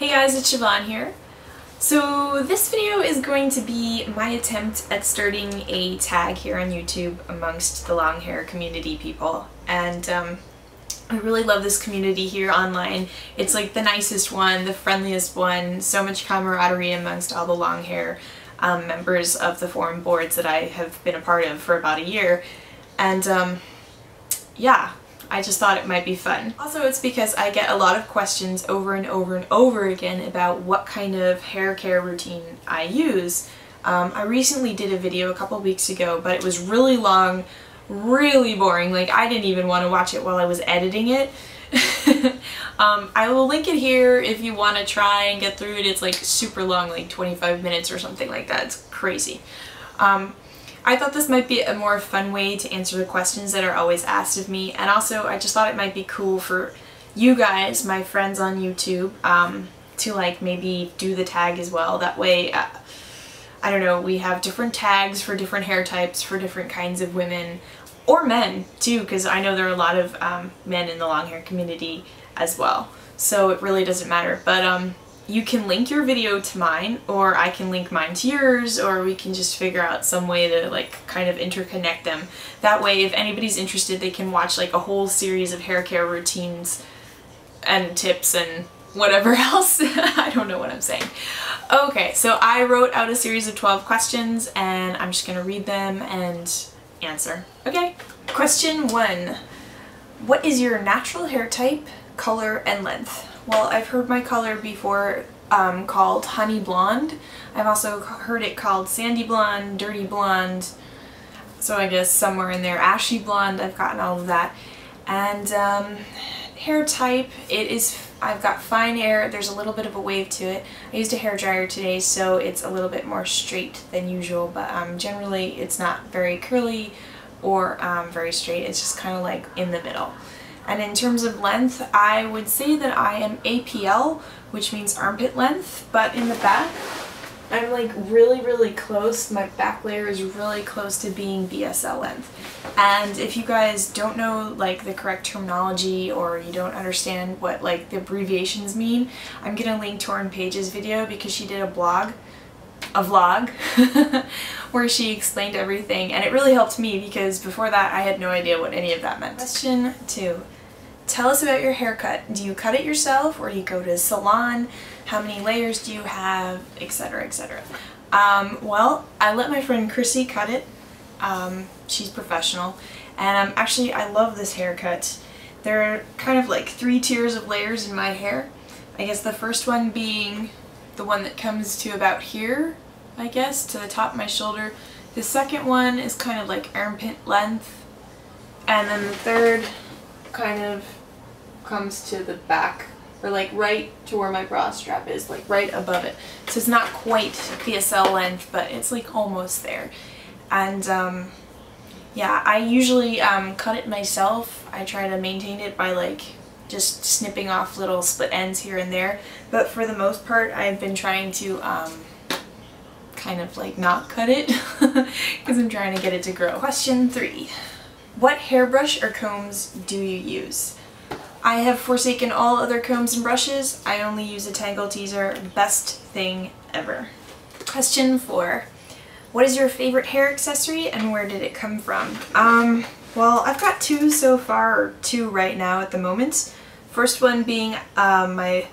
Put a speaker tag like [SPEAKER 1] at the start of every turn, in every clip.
[SPEAKER 1] Hey guys, it's Siobhan here. So this video is going to be my attempt at starting a tag here on YouTube amongst the long hair community people. And I really love this community here online. It's like the nicest one, the friendliest one, so much camaraderie amongst all the long hair members of the forum boards that I have been a part of for about a year. And yeah, I just thought it might be fun. Also, it's because I get a lot of questions over and over and over again about what kind of hair care routine I use. I recently did a video a couple weeks ago, but it was really long, really boring. Like, I didn't even want to watch it while I was editing it. I will link it here if you want to try and get through it. It's like super long, like 25 minutes or something like that. It's crazy. I thought this might be a more fun way to answer the questions that are always asked of me, and also I just thought it might be cool for you guys, my friends on YouTube, to like maybe do the tag as well. That way, I don't know, we have different tags for different hair types, for different kinds of women, or men too, because I know there are a lot of men in the long hair community as well, so it really doesn't matter. But you can link your video to mine, or I can link mine to yours, or we can just figure out some way to like kind of interconnect them. That way, if anybody's interested, they can watch like a whole series of hair care routines and tips and whatever else. I don't know what I'm saying. Okay, so I wrote out a series of 12 questions and I'm just gonna read them and answer. Okay, question 1. What is your natural hair type, color, and length? Well, I've heard my color before called honey blonde. I've also heard it called sandy blonde, dirty blonde, so I guess somewhere in there, ashy blonde. I've gotten all of that. And hair type, I've got fine hair. There's a little bit of a wave to it. I used a hair dryer today, so it's a little bit more straight than usual, but generally it's not very curly or very straight. It's just kind of like in the middle. And in terms of length, I would say that I am APL, which means armpit length, but in the back, I'm like really close. My back layer is really close to being BSL length. And if you guys don't know like the correct terminology, or you don't understand what like the abbreviations mean, I'm gonna link Torn Page's video because she did a vlog where she explained everything, and it really helped me because before that I had no idea what any of that meant. Question 2. Tell us about your haircut. Do you cut it yourself, or do you go to a salon? How many layers do you have, etc, etc. Well, I let my friend Chrissy cut it. She's professional, and actually I love this haircut. There are kind of like 3 tiers of layers in my hair. I guess the first one being the one that comes to about here, I guess, to the top of my shoulder. The second one is kind of like armpit length, and then the third kind of comes to the back, or like right to where my bra strap is, like right above it. So it's not quite BSL length, but it's like almost there. And yeah, I usually cut it myself. I try to maintain it by like just snipping off little split ends here and there, but for the most part I've been trying to kind of like not cut it because I'm trying to get it to grow. Question 3. What hairbrush or combs do you use? I have forsaken all other combs and brushes. I only use a Tangle Teezer. Best thing ever. Question 4. What is your favorite hair accessory and where did it come from? Well, I've got 2 so far, or 2 right now at the moment. First one being my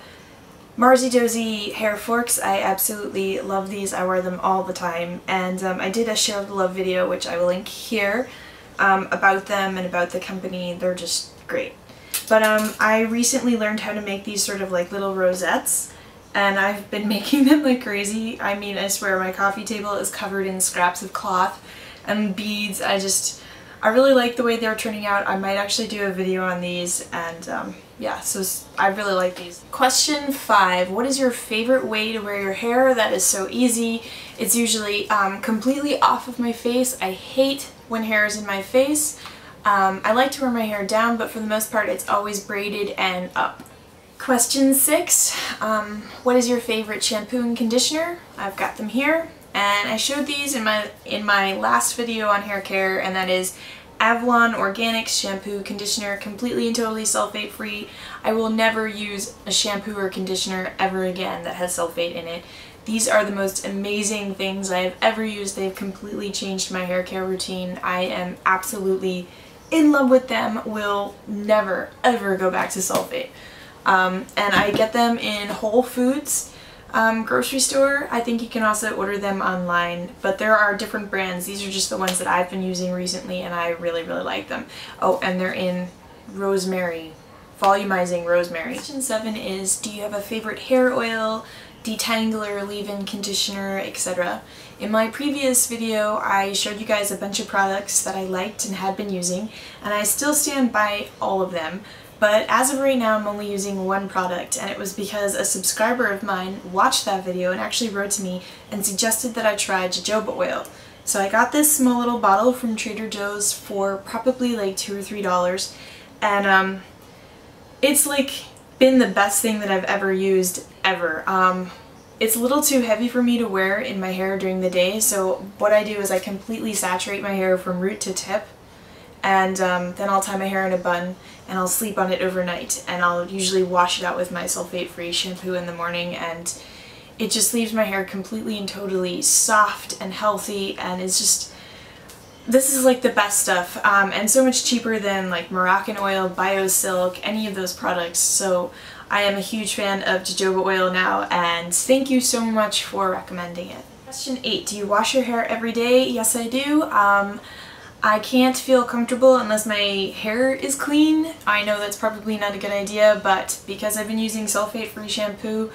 [SPEAKER 1] Marzy Dozy hair forks. I absolutely love these. I wear them all the time. And I did a share the love video, which I will link here, about them and about the company. They're just great. But I recently learned how to make these sort of like little rosettes, and I've been making them like crazy. I mean, I swear my coffee table is covered in scraps of cloth and beads. I really like the way they're turning out. I might actually do a video on these, and yeah, so I really like these. Question 5. What is your favorite way to wear your hair? That is so easy. It's usually completely off of my face. I hate when hair is in my face. I like to wear my hair down, but for the most part it's always braided and up. Question 6. What is your favorite shampoo and conditioner? I've got them here, and I showed these in my last video on hair care, and that is Avalon Organics shampoo, conditioner, completely and totally sulfate free. I will never use a shampoo or conditioner ever again that has sulfate in it. These are the most amazing things I have ever used. They've completely changed my hair care routine. I am absolutely in love with them. Will never ever go back to sulfate. And I get them in Whole Foods grocery store. I think you can also order them online, but there are different brands. These are just the ones that I've been using recently and I really like them. Oh, and they're in rosemary, volumizing rosemary. Question 7 is, do you have a favorite hair oil, detangler, leave-in conditioner, etc.? In my previous video I showed you guys a bunch of products that I liked and had been using, and I still stand by all of them. But as of right now, I'm only using one product, and it was because a subscriber of mine watched that video and actually wrote to me and suggested that I try jojoba oil. So I got this small little bottle from Trader Joe's for probably like $2 or $3, and it's like been the best thing that I've ever used ever. It's a little too heavy for me to wear in my hair during the day, so what I do is I completely saturate my hair from root to tip, and then I'll tie my hair in a bun and I'll sleep on it overnight, and I'll usually wash it out with my sulfate-free shampoo in the morning, and it just leaves my hair completely and totally soft and healthy, and it's just, this is like the best stuff, and so much cheaper than like Moroccan oil, BioSilk, any of those products. So I am a huge fan of jojoba oil now, and thank you so much for recommending it. Question 8, do you wash your hair every day? Yes, I do. I can't feel comfortable unless my hair is clean. I know that's probably not a good idea, but because I've been using sulfate-free shampoo,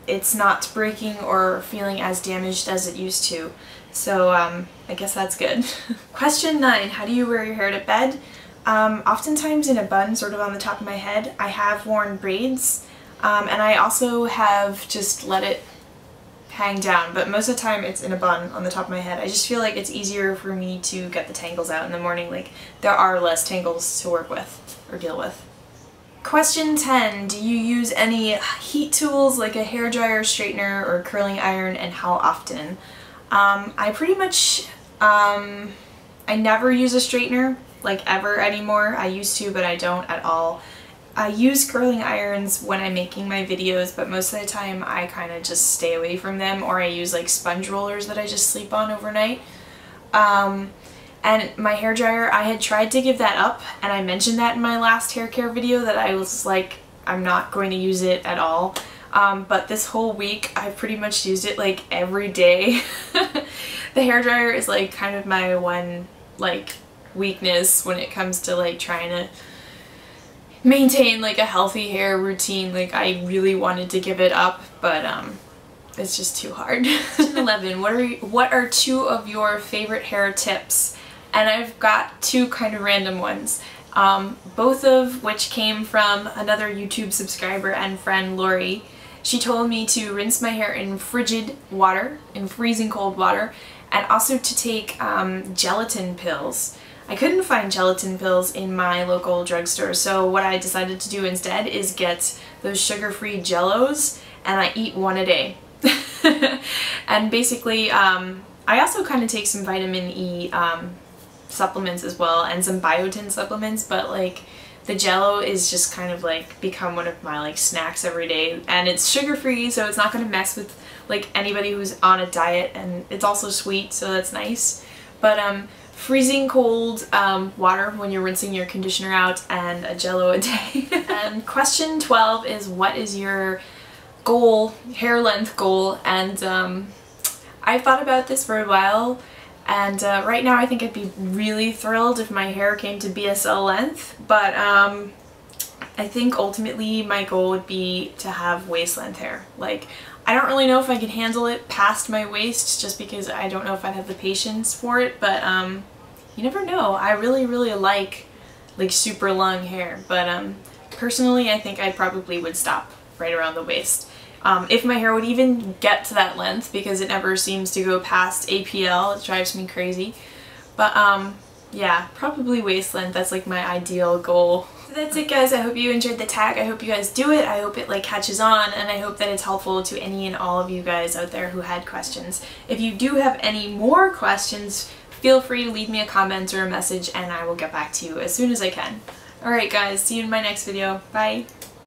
[SPEAKER 1] it's not breaking or feeling as damaged as it used to. So I guess that's good. Question 9, how do you wear your hair to bed? Oftentimes in a bun, sort of on the top of my head. I have worn braids, and I also have just let it hang down, but most of the time it's in a bun on the top of my head. I just feel like it's easier for me to get the tangles out in the morning. Like, there are less tangles to work with or deal with. Question 10, do you use any heat tools like a hairdryer, straightener, or curling iron, and how often? I pretty much, I never use a straightener, like ever anymore. I used to, but I don't at all. I use curling irons when I'm making my videos, but most of the time I kind of just stay away from them, or I use like sponge rollers that I just sleep on overnight. And my hairdryer, I had tried to give that up, and I mentioned that in my last hair care video that I was like, I'm not going to use it at all. But this whole week I've pretty much used it like every day. The hairdryer is like kind of my one like weakness when it comes to like trying to maintain like a healthy hair routine. Like, I really wanted to give it up, but it's just too hard. 11, what are 2 of your favorite hair tips? And I've got 2 kind of random ones, both of which came from another YouTube subscriber and friend, Lori. She told me to rinse my hair in frigid water, in freezing cold water, and also to take gelatin pills. I couldn't find gelatin pills in my local drugstore, so what I decided to do instead is get those sugar-free Jellos, and I eat 1 a day. And basically, I also kind of take some vitamin E supplements as well, and some biotin supplements, but like the Jello is just kind of like become one of my like snacks every day, and it's sugar-free, so it's not going to mess with like anybody who's on a diet, and it's also sweet, so that's nice. But freezing cold water when you're rinsing your conditioner out, and a Jello a day. And question 12 is, what is your goal, hair length goal? And I've thought about this for a while, and right now I think I'd be really thrilled if my hair came to BSL length, but I think ultimately my goal would be to have waist length hair. Like, I don't really know if I could handle it past my waist, just because I don't know if I'd have the patience for it, but you never know. I really like super long hair, but personally I think I probably would stop right around the waist. If my hair would even get to that length, because it never seems to go past APL, it drives me crazy. But yeah, probably waist length, that's like my ideal goal. So that's it, guys. I hope you enjoyed the tag. I hope you guys do it. I hope it like catches on, and I hope that it's helpful to any and all of you guys out there who had questions. If you do have any more questions, feel free to leave me a comment or a message and I will get back to you as soon as I can. Alright guys, see you in my next video. Bye!